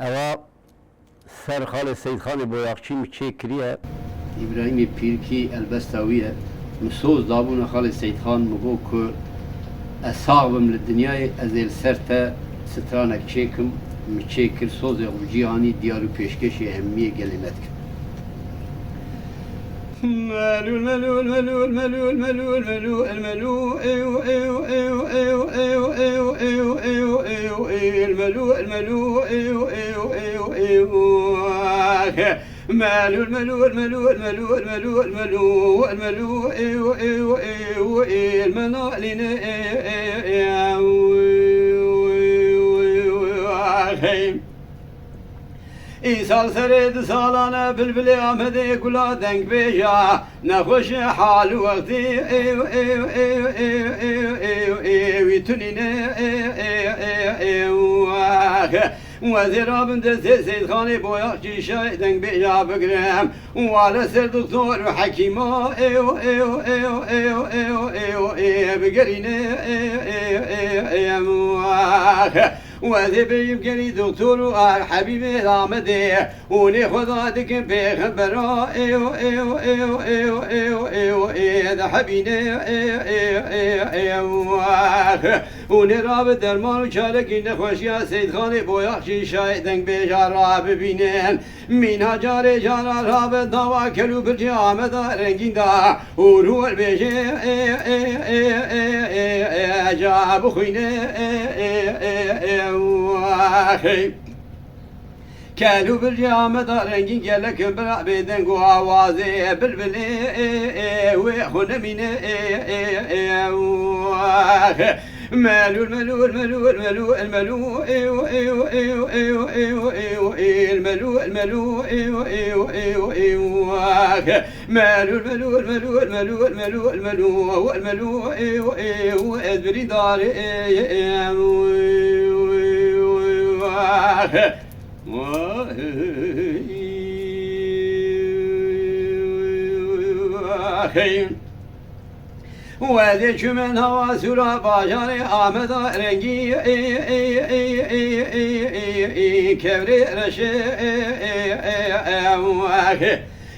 اوا سر خال سید خان بویاقچی میچه کریه ابراهیم پیرکی البستاویه مسوز دابون خال سید خان مگو که اصابم للدنیای ازیل سرتا سترانک چیکم میچه کر سوز جیهانی دیارو پیشکش اهمیه گلمت کرد ملول ملول ملول ملول ملول ملول الملول ايو ايو ايو ايو ايو ايو ايو ايو ايو الملول الملول ايو ايو ايو ايو ملول ملول ملول ملول ملول ملول الملول ايو ايو ايو المنالين İsal seredi salana bülbülü Ahmet'e kula denk beja Nekhoş halu vakti ev ev ev ev ev ev ev Tünine ev Vezir abim de Seyd Khan'ı boyakçı şahiden beja begrem Vale ser doktor hakima ev ev ev ev ev ev ev Begerine ev وذي بيبقى دكتور حبيبي رامدي وني خذا دك بخبرا ايو ايو ايو ايو ايو ايو ايو حبيبي ايو وني راب درمان وشارك نخوش يا سيد خاني بوياخشي شايدن بجارا ببينين من هجار جارا راب دوا كلو بالجامة دا رنجين دا وروح البيجي جاب خويني كالو بالجامة رنجين جلك برا بيدن قو آوازي بلبلي ويخون من ملول ملول ملول ملول الملول ايو ايو ايو ايو ايو ايو الملول الملول ايو ايو ايو ايو ملول ملول ملول ملول ملول الملول الملول ايو ايو ادبري دار وذي شمن هوا سورا باجاري آمد رنگي كبري رشي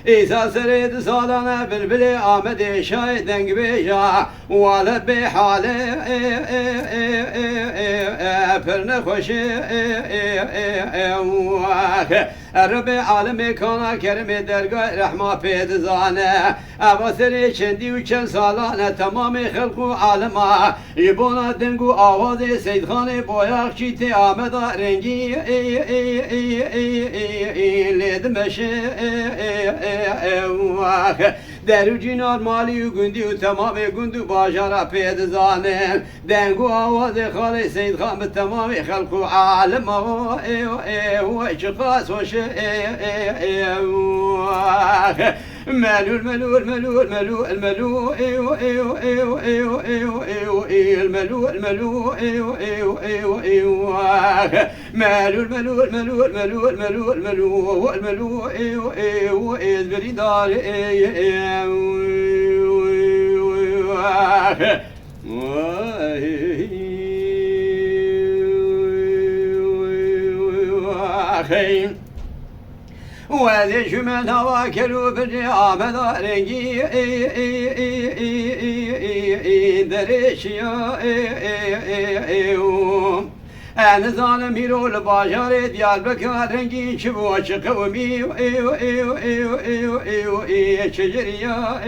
إيسا سريد صالنا بلبلي آمد شاي دنگ بيجا والا بحالي فرن خوشي رب عالم كانا كرم درگاه رحمة پید زانه اوا سری چندی و چند سالانه تمام خلق و عالمه یبونا دنگو آواز سید خان بویاخچی تی آمدا رنگی لیدمشه درو جینار مالی و گندی و تمام گندو باجارا پید زانه دنگو آواز خال سید خان به تمام خلق و عالمه و چقاس وش ملول ملول ملول ملول الملول ايو ايو ايو ايو ايو ايو الملول الملول ايو ايو ايو ايو ملول ملول ملول ملول ملول ملول الملول ايو ايو ازبري دار ايو وذي شمن هوا كلو بالجامة رنجي دريشيا أنا ظالم هيرو الباجار ديال بكار رنجي شبوش قومي شجريا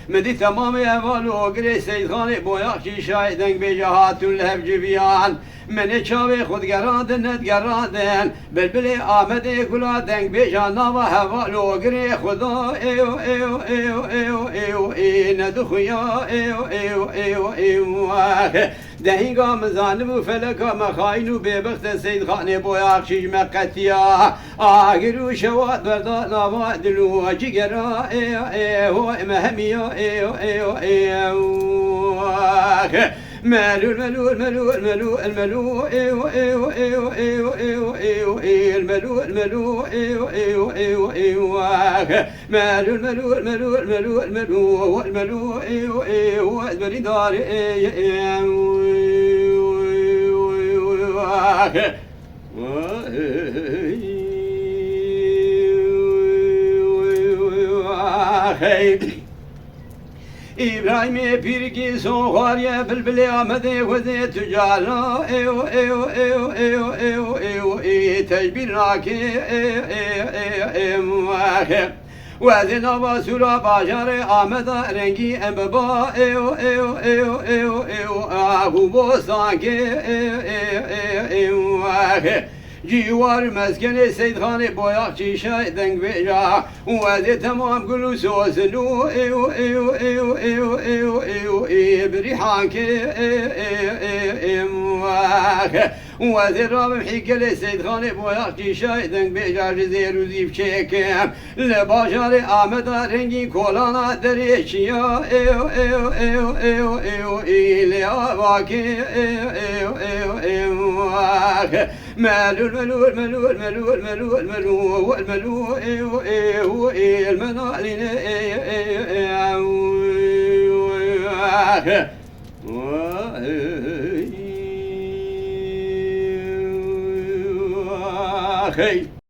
مدي تمام اول وقري سيد خاني بوياخشي شايدن بجهات الهب جبيان من چاوي خود گرادن ند گرادن بلبل آمد گلا دنگ بجانا و هوا لوگری خدا ایو ایو ایو ایو ایو ای ندخویا ایو ایو ایو ایو دهینگا مزانب و فلکا مخاین و ببخت سید خانه بویاخشی مقتیا آگرو شواد بردان آواد دلو جگرا ایو ایو مهمیا ایو ایو ایو ملول ملول ملول ملول الملول ايو ايو ايو ايو ايو ايو الملول الملول ايو ايو ايو ايو ملول ملول ملول ملول ملول الملول ايو ايو ادبري دار ايو İbrahim'e pirgi soğar ya bülbülü Ahmet'e veze tüccara tecbir raki وزن وسورا باجر آمد رنگی ام با آهو بوستان که جیوار مسکن سید خان بایاقچی شای دنگ بیجا وزی تمام گلو سوزنو بریحان که وزی رابم حیکل سید خان بایاقچی شای دنگ بیجا جزی روزیف چکم لباجار آمد رنگی کولانا دریچیا لیا واکی ملول ملول ملول ملول ملول ملول ملول المنالين أخي